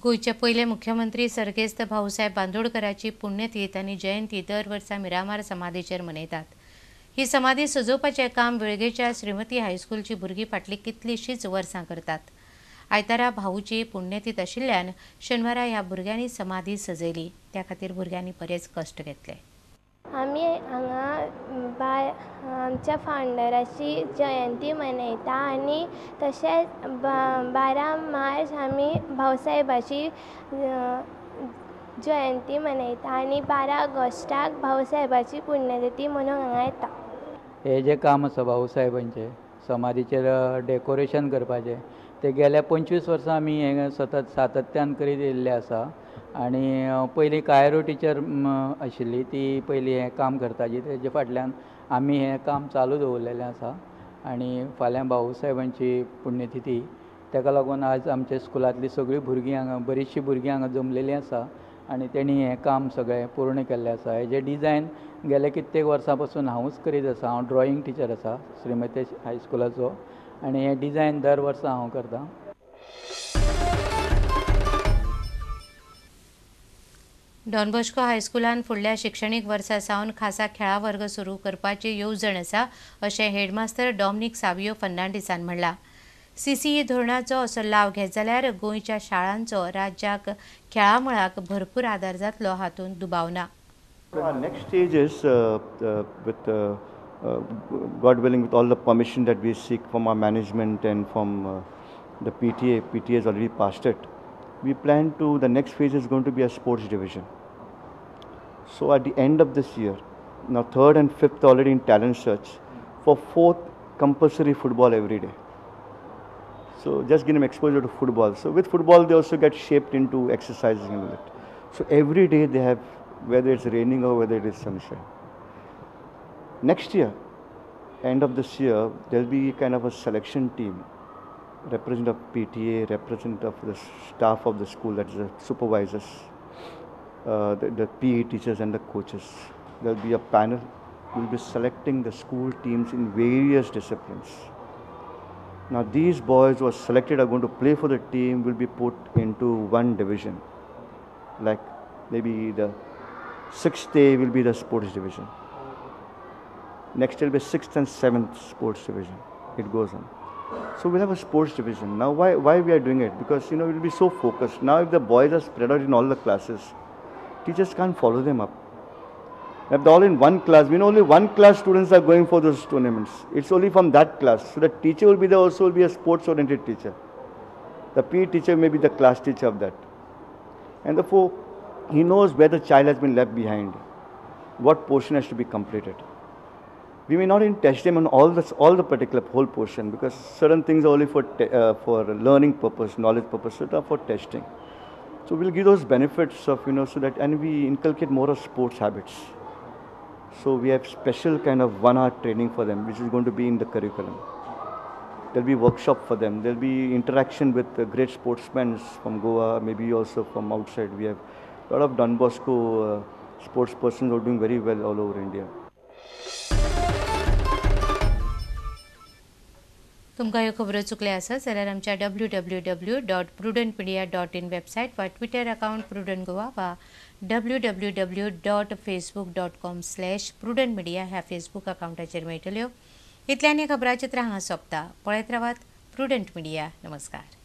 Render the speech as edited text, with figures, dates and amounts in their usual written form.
गोयचे पयले मुख्यमंत्री सर्गेस्त भाऊसाहेब बांदोडकराची पुण्यतिथी आनी जयंती दर वर्सा मिरामार समाधीचेर मनयतात। ही समाधी सजोवपाचें काम वेळगेच्या श्रीमती हायस्कूलची भुरगीं फाटली कितलींशींच वर्सां करतात। आयतारा भाऊची पुण्यतिथी आशिल्ल्यान शेनवारा ह्या भुरग्यांनी समाधी सजयली। त्या खातीर भुरग्यांनी बरेच कश्ट घेतले। आमी हांगा आमच्या फावंडराची जयंती मनयता आनी तशेंच 12 मार्च आमी भाऊसाहेबाची जयंती मनयता आनी 12 ऑगस्टाक भाऊसाहेबाची पुण्यतिथी म्हणून हांगा येता। हे जे काम आसा भाऊसाहेबांचे समाधीचेर डेकोरेशन करपाचें ते गेल्या 25 वर्सां आमी हे सतत सातत्यान करीत येयल्ले आसा। आनी पयलीं कायरो टिचर आशिल्ली ती पयलीं हें काम करताली, तेजे फाटल्यान आमी हें काम चालू दवरलेलें आसा। आनी फाल्यां भाऊसाहेबांची पुण्यतिथी, तेका लागून आज आमच्या स्कुलांतलीं सगळीं भुरगीं हांगा बरीचशीं भुरगीं हांगा जमलेलीं आसा आनी तेणी हें काम सगळें पूर्ण केल्लें आसा। हेजें डिजायन गेले कित्येक वर्सां पासून हांवूच करीत आसा। हांव ड्रॉईंग टिचर आसा श्रीमती हायस्कुलाचो आनी हें डिजायन दर वर्सा हांव करतां। डॉन बॉस्को हायस्कुलान फुडल्या शिक्षणीक वर्सा सावन खासा खेळा वर्ग सुरू करपाची येवजण आसा अशें हेडमास्तर डॉमिनिक फर्नांडिसान म्हणलां। C.C.E धोरणाचो असो लाव घेत जाल्यार गोंयच्या शाळांचो राज्याक खेळा मळाक भरपूर आदार जातलो हातूंत दुबाव ना। Our next stage is with God willing, with all the permission that we seek from our management and from the PTA. PTA has already passed it. We plan to, the next phase is going to be a sports division. So at the end of this year, now 3rd and 5th already in talent search, for 4th compulsory football every day. So just give them exposure to football. So with football they also get shaped into exercising and all that. So every day they have, whether it's raining or whether it is sunshine. Next year, end of this year, there'll be kind of a selection team, representative of PTA, representative of the staff of the school, that is the supervisors, the PE teachers and the coaches. There'll be a panel. We'll be selecting the school teams in various disciplines. Now these boys who are selected are going to play for the team, will be put into one division. Like maybe the 6th day will be the sports division. Next will be 6th and 7th sports division. It goes on. So we'll have a sports division. Now why we are doing it? Because we'll be so focused. Now if the boys are spread out in all the classes, teachers can't follow them up. If they're all in one class, we know only one class students are going for those tournaments. It's only from that class. So the teacher will be there, also will be a sports oriented teacher. The PE teacher may be the class teacher of that. And therefore, he knows where the child has been left behind, what portion has to be completed. We may not even test them on all the particular whole portion, because certain things are only for learning purpose, knowledge purpose, so they are for testing. So we'll give those benefits of, so that, and we inculcate more of sports habits. So we have special kind of 1-hour training for them, which is going to be in the curriculum. There'll be workshop for them. There'll be interaction with great sportsmen from Goa, maybe also from outside. We have a lot of Don Bosco sports persons who are doing very well all over India. तुमकां ह्यो खबरो चुकल्या आसत जाल्यार आमच्या www.prudentmedia.in website वा Twitter account prudent Goa वा www.facebook.com/prudentmedia ह्या Facebook अकाउंटाचेर मेळटल्यो। इतल्यानी खबराचित्र हांगा सोंपता। पळयत रावात प्रुडंट मिडिया। नमस्कार।